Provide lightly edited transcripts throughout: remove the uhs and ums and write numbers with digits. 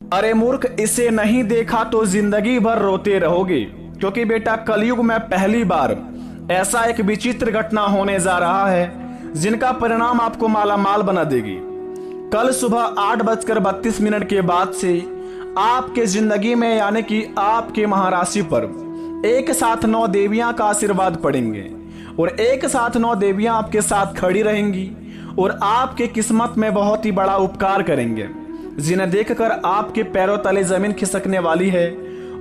अरे मूर्ख, इसे नहीं देखा तो जिंदगी भर रोते रहोगे, क्योंकि बेटा कलयुग में पहली बार ऐसा एक विचित्र घटना होने जा रहा है जिनका परिणाम आपको मालामाल बना देगी। कल सुबह 8:32 के बाद से आपके जिंदगी में यानी कि आपके महाराशि पर एक साथ 9 देवियां का आशीर्वाद पड़ेंगे और एक साथ 9 देवियां आपके साथ खड़ी रहेंगी और आपके किस्मत में बहुत ही बड़ा उपकार करेंगे, जिन्हें देखकर आपके पैरों तले जमीन खिसकने वाली है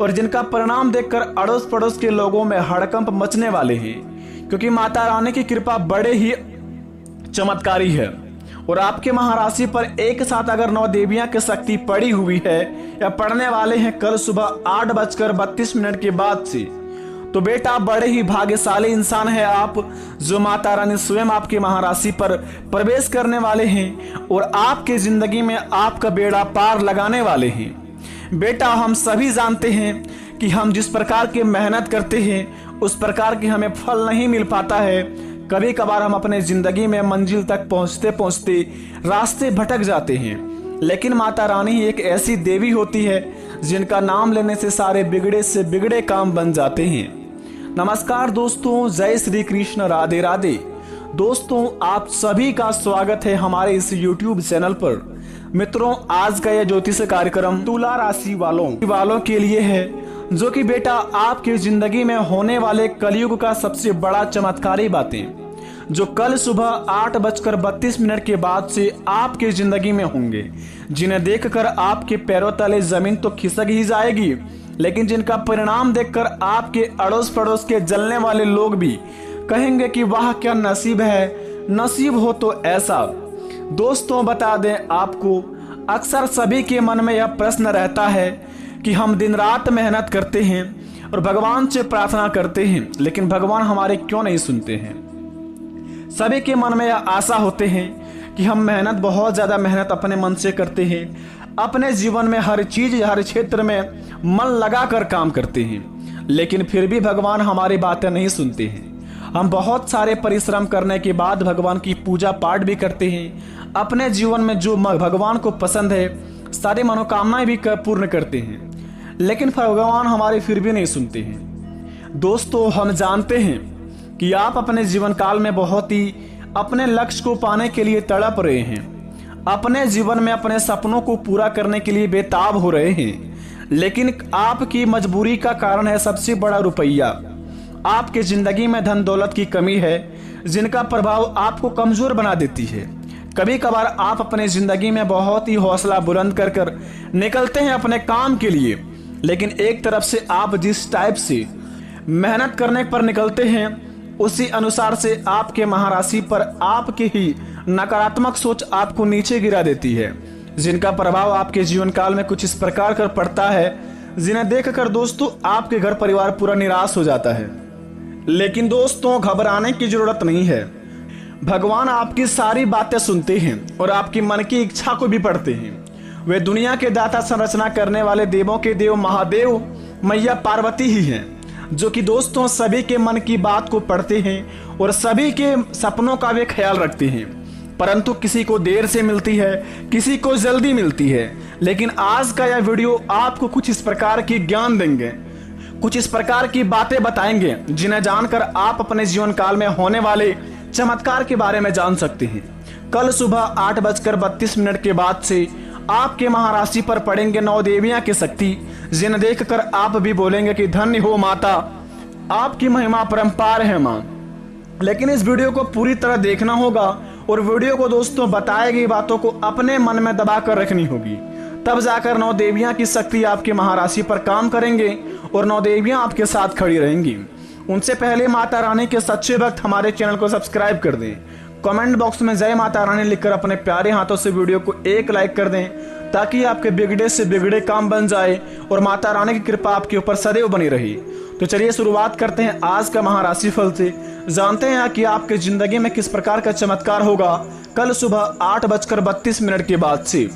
और जिनका परिणाम देखकर अड़ोस पड़ोस के लोगों में हड़कंप मचने वाले हैं, क्योंकि माता रानी की कृपा बड़े ही चमत्कारी है। और आपके महाराशि पर एक साथ अगर 9 देवियां की शक्ति पड़ी हुई है या पड़ने वाले हैं कल सुबह 8:32 के बाद से, तो बेटा बड़े ही भाग्यशाली इंसान है आप, जो माता रानी स्वयं आपके महाराशि पर प्रवेश करने वाले हैं और आपके जिंदगी में आपका बेड़ा पार लगाने वाले हैं। बेटा हम सभी जानते हैं कि हम जिस प्रकार की मेहनत करते हैं उस प्रकार की हमें फल नहीं मिल पाता है। कभी कभार हम अपने जिंदगी में मंजिल तक पहुंचते पहुंचते रास्ते भटक जाते हैं, लेकिन माता रानी ही एक ऐसी देवी होती है जिनका नाम लेने से सारे बिगड़े से बिगड़े काम बन जाते हैं। नमस्कार दोस्तों, जय श्री कृष्ण, राधे राधे। दोस्तों आप सभी का स्वागत है हमारे इस YouTube चैनल पर। मित्रों आज का यह ज्योतिष कार्यक्रम तुला राशि वालों के लिए है, जो कि बेटा आपकी जिंदगी में होने वाले कलयुग का सबसे बड़ा चमत्कारी बातें जो कल सुबह 8:32 के बाद से आपके जिंदगी में होंगे, जिन्हें देखकर आपके पैरों तले जमीन तो खिसक ही जाएगी, लेकिन जिनका परिणाम देखकर आपके अड़ोस पड़ोस के जलने वाले लोग भी कहेंगे कि वाह क्या नसीब है, नसीब हो तो ऐसा। दोस्तों बता दें आपको, अक्सर सभी के मन में यह प्रश्न रहता है कि हम दिन रात मेहनत करते हैं और भगवान से प्रार्थना करते हैं, लेकिन भगवान हमारे क्यों नहीं सुनते हैं। सभी के मन में यह आशा होते हैं कि हम बहुत ज्यादा मेहनत अपने मन से करते हैं, अपने जीवन में हर चीज हर क्षेत्र में मन लगाकर काम करते हैं, लेकिन फिर भी भगवान हमारी बातें नहीं सुनते हैं। हम बहुत सारे परिश्रम करने के बाद भगवान की पूजा पाठ भी करते हैं, अपने जीवन में जो भगवान को पसंद है सारी मनोकामनाएं भी पूर्ण करते हैं, लेकिन भगवान हमारे फिर भी नहीं सुनते हैं। दोस्तों हम जानते हैं कि आप अपने जीवन काल में बहुत ही अपने लक्ष्य को पाने के लिए तड़प रहे हैं, अपने जीवन में अपने सपनों को पूरा करने के लिए बेताब हो रहे हैं, लेकिन आपकी मजबूरी का कारण है सबसे बड़ा रुपया। आपके जिंदगी में धन दौलत की कमी है, जिनका प्रभाव आपको कमजोर बना देती है। कभी कभार आप अपने जिंदगी में बहुत ही हौसला बुलंद कर निकलते हैं अपने काम के लिए, लेकिन एक तरफ से आप जिस टाइप से मेहनत करने पर निकलते हैं उसी अनुसार से आपके महाराशि पर आपकी ही नकारात्मक सोच आपको नीचे गिरा देती है, जिनका प्रभाव आपके जीवन काल में कुछ इस प्रकार कर पड़ता है, जिन्हें देखकर दोस्तों आपके घर परिवार पूरा निराश हो जाता है। लेकिन दोस्तों घबराने की जरूरत नहीं है, भगवान आपकी सारी बातें सुनते हैं और आपकी मन की इच्छा को भी पढ़ते हैं। वे दुनिया के दाता संरचना करने वाले देवों के देव महादेव मैया पार्वती ही हैं, जो कि दोस्तों सभी के मन की बात को पढ़ते हैं और सभी के सपनों का वे ख्याल रखते हैं। परंतु किसी को देर से मिलती है, किसी को जल्दी मिलती है, लेकिन आज का यह वीडियो आपको कुछ इस प्रकार की ज्ञान देंगे, कुछ इस प्रकार की बातें बताएंगे जिन्हें जानकर आप अपने जीवन काल में होने वाले चमत्कार के बारे में जान सकते हैं। कल सुबह 8:32 के बाद से आपके महाराशि पर पड़ेंगे 9 देवियां की शक्ति, जिन्हें देखकर आप भी बोलेंगे कि धन्य हो माता, आपकी महिमा परंपार है मां। लेकिन इस वीडियो को पूरी तरह देखना होगा और वीडियो को दोस्तों बताई गई बातों को अपने मन में दबा कर रखनी होगी, तब जाकर 9 देवियां की शक्ति आपके महाराशि पर काम करेंगे और 9 देवियां आपके साथ खड़ी रहेंगी। उनसे पहले माता रानी के सच्चे भक्त हमारे चैनल को सब्सक्राइब कर दें, कमेंट बॉक्स में जय माता रानी लिखकर अपने प्यारे हाथों से वीडियो को एक लाइक कर दें, ताकि आपके बिगड़े से बिगड़े काम बन जाए और माता रानी की कृपा आपके ऊपर सदैव बनी रही। तो चलिए शुरुआत करते हैं आज का महाराशि फल से, जानते हैं कि आपके जिंदगी में किस प्रकार का चमत्कार होगा कल सुबह 8:32 के बाद से।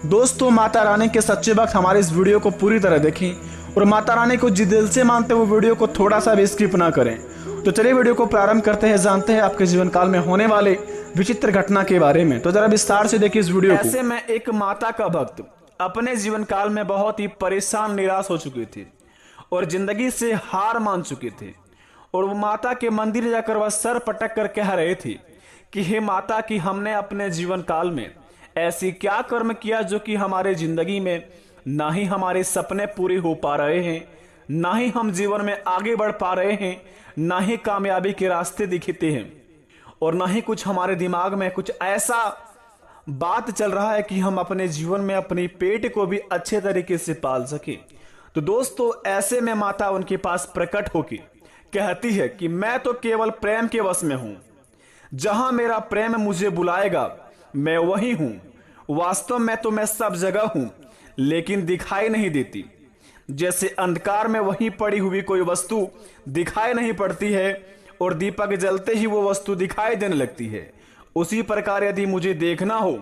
दोस्तों माता रानी के सच्चे भक्त हमारे इस वीडियो को पूरी तरह देखें और माता रानी को जिस दिल से मानते हुए वीडियो को थोड़ा सा भी स्किप ना करें। तो चलिए वीडियो को प्रारंभ करते हैं, जानते हैं आपके जीवन काल में होने वाले विचित्र घटना के बारे में। तो जरा विस्तार से देखिए इस वीडियो को। ऐसे मैं एक माता का भक्त अपने जीवन काल में बहुत ही परेशान निराश हो चुके थे और जिंदगी से हार मान चुके थे। और वो माता के मंदिर जाकर वह सर पटक कर कह रहे थे कि हे माता, कि हमने अपने जीवन काल में ऐसी क्या कर्म किया जो कि हमारे जिंदगी में ना ही हमारे सपने पूरे हो पा रहे हैं, ना ही हम जीवन में आगे बढ़ पा रहे हैं, ना ही कामयाबी के रास्ते दिखते हैं, और ना ही कुछ हमारे दिमाग में कुछ ऐसा बात चल रहा है कि हम अपने जीवन में अपनी पेट को भी अच्छे तरीके से पाल सके। तो दोस्तों, ऐसे में माता उनके पास प्रकट होकर कहती है कि मैं तो केवल प्रेम के वश में हूं, जहां मेरा प्रेम मुझे बुलाएगा मैं वही हूं। वास्तव में तो मैं सब जगह हूं, लेकिन दिखाई नहीं देती। जैसे अंधकार में वहीं पड़ी हुई कोई वस्तु दिखाई नहीं पड़ती है और दीपक जलते ही वो वस्तु दिखाई देने लगती है, उसी प्रकार यदि मुझे देखना हो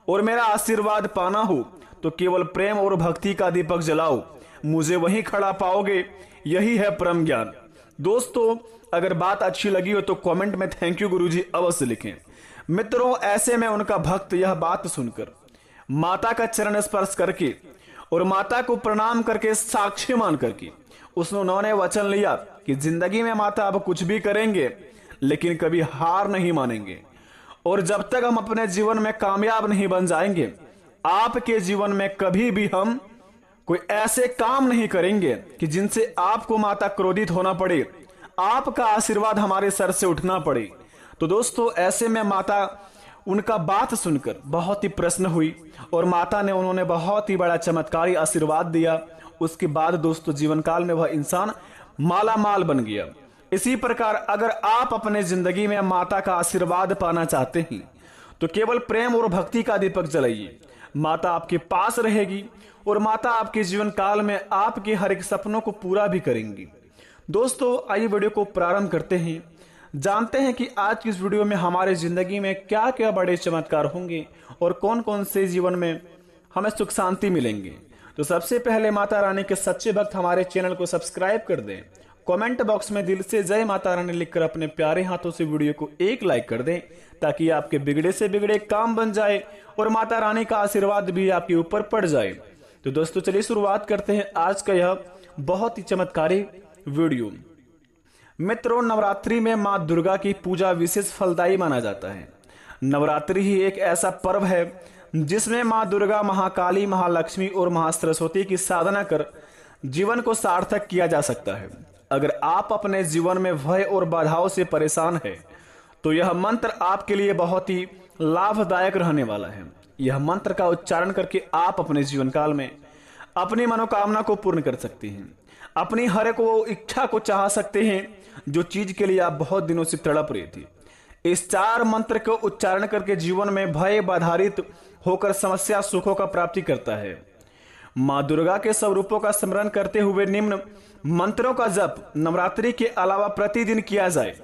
और मेरा आशीर्वाद पाना हो तो केवल प्रेम और भक्ति का दीपक जलाओ, मुझे वहीं खड़ा पाओगे। यही है परम ज्ञान। दोस्तों, अगर बात अच्छी लगी हो तो कमेंट में थैंक यू गुरुजी अवश्य लिखें। मित्रों, ऐसे में उनका भक्त यह बात सुनकर माता का चरण स्पर्श करके और माता को प्रणाम करके साक्षी मान करके उन्होंने वचन लिया कि जिंदगी में माता अब कुछ भी करेंगे लेकिन कभी हार नहीं मानेंगे, और जब तक हम अपने जीवन में कामयाब नहीं बन जाएंगे, आपके जीवन में कभी भी हम कोई ऐसे काम नहीं करेंगे कि जिनसे आपको माता क्रोधित होना पड़े, आपका आशीर्वाद हमारे सर से उठना पड़े। तो दोस्तों, ऐसे में माता उनका बात सुनकर बहुत ही प्रसन्न हुई और माता ने उन्होंने बहुत ही बड़ा चमत्कारी आशीर्वाद दिया। उसके बाद दोस्तों, जीवन काल में वह इंसान माला माल बन गया। इसी प्रकार अगर आप अपने जिंदगी में माता का आशीर्वाद पाना चाहते हैं तो केवल प्रेम और भक्ति का दीपक जलाइए। माता आपके पास रहेगी और माता आपके जीवन काल में आपके हर एक सपनों को पूरा भी करेंगी। दोस्तों, आइए वीडियो को प्रारंभ करते हैं। जानते हैं कि आज की इस वीडियो में हमारे जिंदगी में क्या क्या बड़े चमत्कार होंगे और कौन कौन से जीवन में हमें सुख शांति मिलेंगे। तो सबसे पहले माता रानी के सच्चे भक्त हमारे चैनल को सब्सक्राइब कर दें, कमेंट बॉक्स में दिल से जय माता रानी लिखकर अपने प्यारे हाथों से वीडियो को एक लाइक कर दें, ताकि आपके बिगड़े से बिगड़े काम बन जाए और माता रानी का आशीर्वाद भी आपके ऊपर पड़ जाए। तो दोस्तों, चलिए शुरुआत करते हैं आज का यह बहुत ही चमत्कारी वीडियो। मित्रों, नवरात्रि में मां दुर्गा की पूजा विशेष फलदायी माना जाता है। नवरात्रि ही एक ऐसा पर्व है जिसमें मां दुर्गा, महाकाली, महालक्ष्मी और महासरस्वती की साधना कर जीवन को सार्थक किया जा सकता है। अगर आप अपने जीवन में भय और बाधाओं से परेशान हैं तो यह मंत्र आपके लिए बहुत ही लाभदायक रहने वाला है। यह मंत्र का उच्चारण करके आप अपने जीवन काल में अपनी मनोकामना को पूर्ण कर सकते हैं, अपनी हर एक वो इच्छा को चाह सकते हैं जो चीज के लिए आप बहुत दिनों से तड़प रहे थे। इस 4 मंत्र को उच्चारण करके जीवन में भय बाधारित होकर समस्या सुखों का प्राप्ति करता है। मां दुर्गा के स्वरूपों का स्मरण करते हुए निम्न मंत्रों का जप नवरात्रि के अलावा प्रतिदिन किया जाए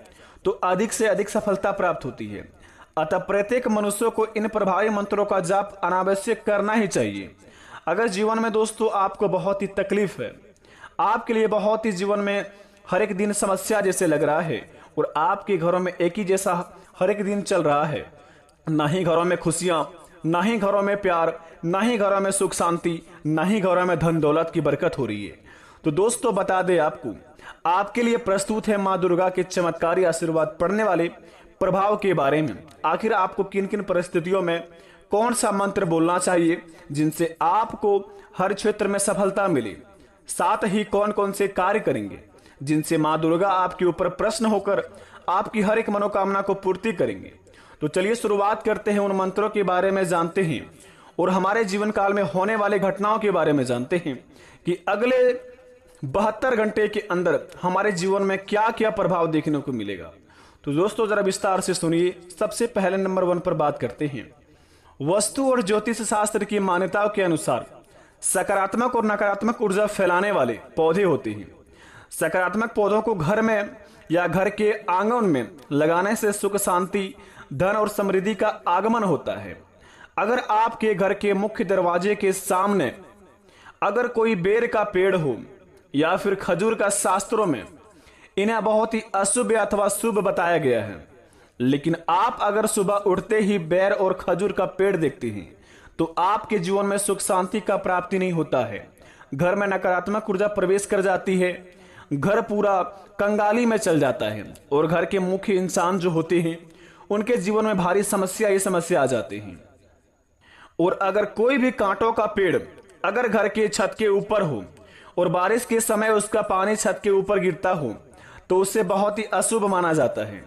तो अधिक से अधिक सफलता प्राप्त होती है। अतः प्रत्येक मनुष्य को इन प्रभावी मंत्रों का जाप अनावश्यक करना ही चाहिए। अगर जीवन में दोस्तों आपको बहुत ही तकलीफ है, आपके लिए बहुत ही जीवन में हर एक दिन समस्या जैसे लग रहा है और आपके घरों में एक ही जैसा हर एक दिन चल रहा है, ना ही घरों में खुशियां, ना ही घरों में प्यार, ना ही घरों में सुख शांति, ना ही घरों में धन दौलत की बरकत हो रही है, तो दोस्तों बता दें आपको, आपके लिए प्रस्तुत है मां दुर्गा के चमत्कारी आशीर्वाद पड़ने वाले प्रभाव के बारे में। आखिर आपको किन किन परिस्थितियों में कौन सा मंत्र बोलना चाहिए जिनसे आपको हर क्षेत्र में सफलता मिले, साथ ही कौन कौन से कार्य करेंगे जिनसे मां दुर्गा आपके ऊपर प्रसन्न होकर आपकी हर एक मनोकामना को पूर्ति करेंगे। तो चलिए शुरुआत करते हैं, उन मंत्रों के बारे में जानते हैं और हमारे जीवन काल में होने वाले घटनाओं के बारे में जानते हैं कि अगले 72 घंटे के अंदर हमारे जीवन में क्या क्या प्रभाव देखने को मिलेगा। तो दोस्तों जरा विस्तार से सुनिए। सबसे पहले नंबर 1 पर बात करते हैं। वस्तु और ज्योतिष शास्त्र की मान्यताओं के अनुसार सकारात्मक और नकारात्मक ऊर्जा फैलाने वाले पौधे होते हैं। सकारात्मक पौधों को घर में या घर के आंगन में लगाने से सुख शांति, धन और समृद्धि का आगमन होता है। अगर आपके घर के मुख्य दरवाजे के सामने अगर कोई बेर का पेड़ हो या फिर खजूर का, शास्त्रों में इन्हें बहुत ही अशुभ अथवा शुभ बताया गया है, लेकिन आप अगर सुबह उठते ही बेर और खजूर का पेड़ देखते हैं तो आपके जीवन में सुख शांति का प्राप्ति नहीं होता है। घर में नकारात्मक ऊर्जा प्रवेश कर जाती है, घर पूरा कंगाली में चल जाता है और घर के मुख्य इंसान जो होते हैं उनके जीवन में भारी समस्या आ जाती हैं। और अगर कोई भी कांटों का पेड़ अगर घर के छत के ऊपर हो और बारिश के समय उसका पानी छत के ऊपर गिरता हो तो उससे बहुत ही अशुभ माना जाता है।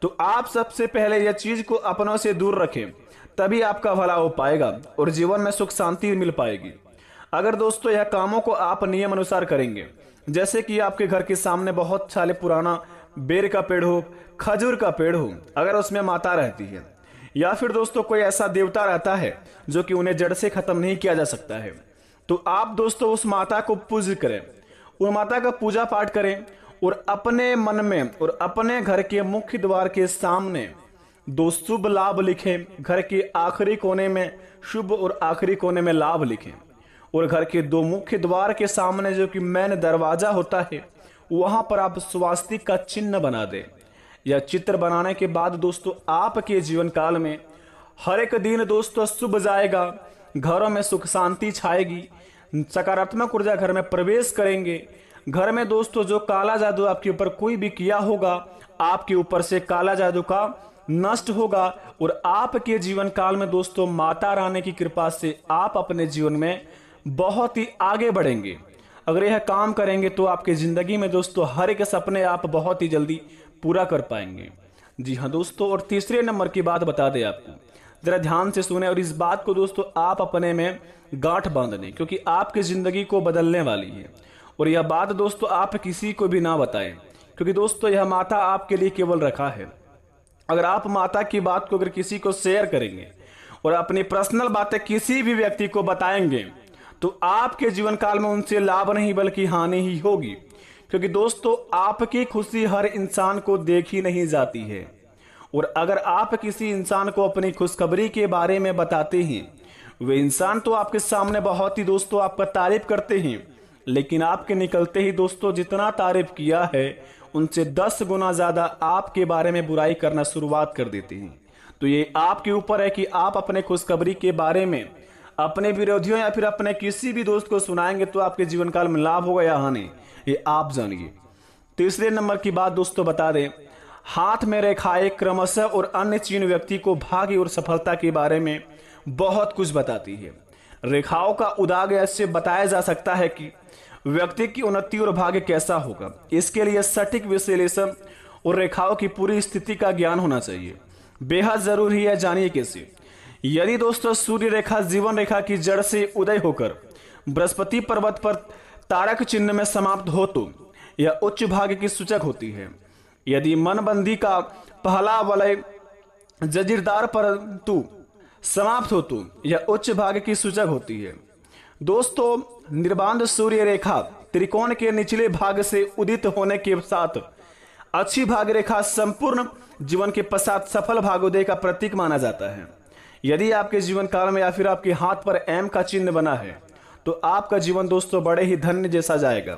तो आप सबसे पहले यह चीज को अपनों से दूर रखें, तभी आपका भला हो पाएगा और जीवन में सुख शांति मिल पाएगी। अगर दोस्तों यह कामों को आप नियम अनुसार करेंगे, जैसे कि आपके घर के सामने बहुत साले पुराना बेर का पेड़ हो, खजूर का पेड़ हो, अगर उसमें माता रहती है या फिर दोस्तों कोई ऐसा देवता रहता है जो कि उन्हें जड़ से खत्म नहीं किया जा सकता है, तो आप दोस्तों उस माता को पूज्य करें, उन माता का पूजा पाठ करें और अपने मन में और अपने घर के मुख्य द्वार के सामने दो शुभ लाभ लिखें। घर के आखिरी कोने में शुभ और आखिरी कोने में लाभ लिखें और घर के दो मुख्य द्वार के सामने जो कि मेन दरवाजा होता है वहां पर आप स्वास्तिक का चिन्ह बना दें। यह चित्र बनाने के बाद दोस्तों आपके जीवन काल में हर एक दिन दोस्तों शुभ जाएगा, घरों में सुख शांति छाएगी, सकारात्मक ऊर्जा घर में प्रवेश करेंगे। घर में दोस्तों जो काला जादू आपके ऊपर कोई भी किया होगा, आपके ऊपर से काला जादू का नष्ट होगा और आपके जीवन काल में दोस्तों माता रानी की कृपा से आप अपने जीवन में बहुत ही आगे बढ़ेंगे। अगर यह काम करेंगे तो आपके जिंदगी में दोस्तों हर एक सपने आप बहुत ही जल्दी पूरा कर पाएंगे। जी हाँ दोस्तों, और तीसरे नंबर की बात बता दें आपको, जरा ध्यान से सुने और इस बात को दोस्तों आप अपने में गांठ बांध लें, क्योंकि आपकी जिंदगी को बदलने वाली है। और यह बात दोस्तों आप किसी को भी ना बताएं, क्योंकि दोस्तों यह माता आपके लिए केवल रखा है। अगर आप माता की बात को अगर किसी को शेयर करेंगे और अपनी पर्सनल बातें किसी भी व्यक्ति को बताएंगे तो आपके जीवन काल में उनसे लाभ नहीं बल्कि हानि ही होगी, क्योंकि दोस्तों आपकी खुशी हर इंसान को देखी नहीं जाती है। और अगर आप किसी इंसान को अपनी खुशखबरी के बारे में बताते हैं, वे इंसान तो आपके सामने बहुत ही दोस्तों आपका तारीफ करते हैं, लेकिन आपके निकलते ही दोस्तों जितना तारीफ किया है उनसे 10 गुना ज्यादा आपके बारे में बुराई करना शुरुआत कर देते हैं। तो ये आपके ऊपर है कि आप अपने खुशखबरी के बारे में अपने विरोधियों या फिर अपने किसी भी दोस्त को सुनाएंगे तो आपके जीवन काल में लाभ होगा या हानि, ये आप जानिए। तीसरे नंबर की बात दोस्तों बता दें, हाथ में रेखाएं क्रमशः और अन्य चिन्ह व्यक्ति को भाग्य और सफलता के बारे में बहुत कुछ बताती है। रेखाओं का उदाहरण ऐसे बताया जा सकता है कि व्यक्ति की उन्नति और भाग्य कैसा होगा। इसके लिए सटीक विश्लेषण और रेखाओं की पूरी स्थिति का ज्ञान होना चाहिए, बेहद जरूरी है। जानिए कैसे। यदि दोस्तों सूर्य रेखा जीवन रेखा की जड़ से उदय होकर बृहस्पति पर्वत पर तारक चिन्ह में समाप्त हो तो यह उच्च भाग्य की सूचक होती है। यदि मनबंदी का पहला वलय जजीरदार परंतु समाप्त हो तो यह उच्च भाग्य की सूचक होती है। दोस्तों निर्बाध सूर्य रेखा त्रिकोण के निचले भाग से उदित होने के साथ अच्छी भाग्य रेखा संपूर्ण जीवन के पश्चात सफल भाग्योदय का प्रतीक माना जाता है। यदि आपके जीवन काल में या फिर आपके हाथ पर एम का चिन्ह बना है तो आपका जीवन दोस्तों बड़े ही धन्य जैसा जाएगा।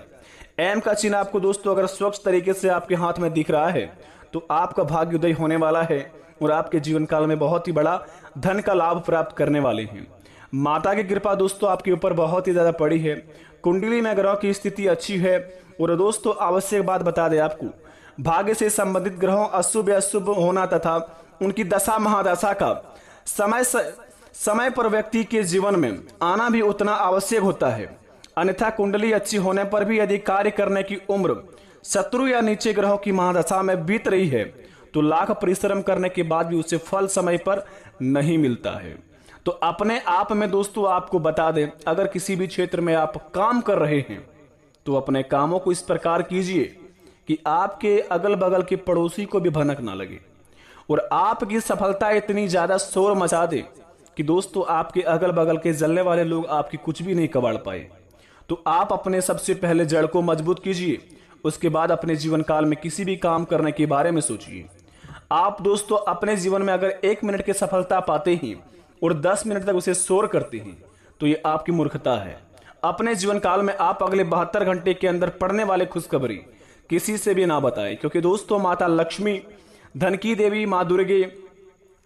एम का चिन्ह आपको दोस्तों अगर स्वच्छ तरीके से आपके हाथ में दिख रहा है तो आपका भाग्योदय होने वाला है और आपके जीवन काल में बहुत ही बड़ा धन का लाभ प्राप्त करने वाले हैं। माता की कृपा दोस्तों आपके ऊपर बहुत ही ज्यादा पड़ी है। कुंडली में ग्रहों की स्थिति अच्छी है। और दोस्तों आवश्यक बात बता दें आपको, भाग्य से संबंधित ग्रहों अशुभ या शुभ होना तथा उनकी दशा महादशा का समय पर व्यक्ति के जीवन में आना भी उतना आवश्यक होता है। अन्यथा कुंडली अच्छी होने पर भी यदि कार्य करने की उम्र शत्रु या नीचे ग्रहों की महादशा में बीत रही है तो लाख परिश्रम करने के बाद भी उसे फल समय पर नहीं मिलता है। तो अपने आप में दोस्तों आपको बता दें, अगर किसी भी क्षेत्र में आप काम कर रहे हैं तो अपने कामों को इस प्रकार कीजिए कि आपके अगल बगल के पड़ोसी को भी भनक ना लगे और आपकी सफलता इतनी ज्यादा शोर मचा दे कि दोस्तों आपके अगल बगल के जलने वाले लोग आपकी कुछ भी नहीं कबाड़ पाए। तो आप अपने सबसे पहले जड़ को मजबूत कीजिए, उसके बाद अपने जीवन काल में किसी भी काम करने के बारे में सोचिए। आप दोस्तों अपने जीवन में अगर 1 मिनट की सफलता पाते हैं और 10 मिनट तक उसे शोर करते हैं तो ये आपकी मूर्खता है। अपने जीवन काल में आप अगले 72 घंटे के अंदर पड़ने वाले खुशखबरी किसी से भी ना बताएं, क्योंकि दोस्तों माता लक्ष्मी, धन की देवी माँ दुर्गे,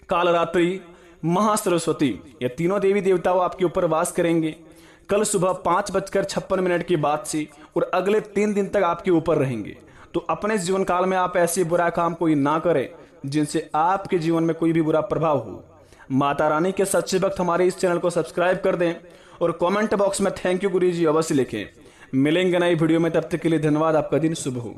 कालरात्रि, महासरस्वती, ये तीनों देवी देवताओं आपके ऊपर वास करेंगे। कल सुबह 5:56 के बाद से और अगले 3 दिन तक आपके ऊपर रहेंगे। तो अपने जीवन काल में आप ऐसे बुरा काम कोई ना करें जिनसे आपके जीवन में कोई भी बुरा प्रभाव हो। माता रानी के सच्चे भक्त हमारे इस चैनल को सब्सक्राइब कर दें और कमेंट बॉक्स में थैंक यू गुरुजी अवश्य लिखें। मिलेंगे नई वीडियो में, तब तक के लिए धन्यवाद। आपका दिन शुभ हो।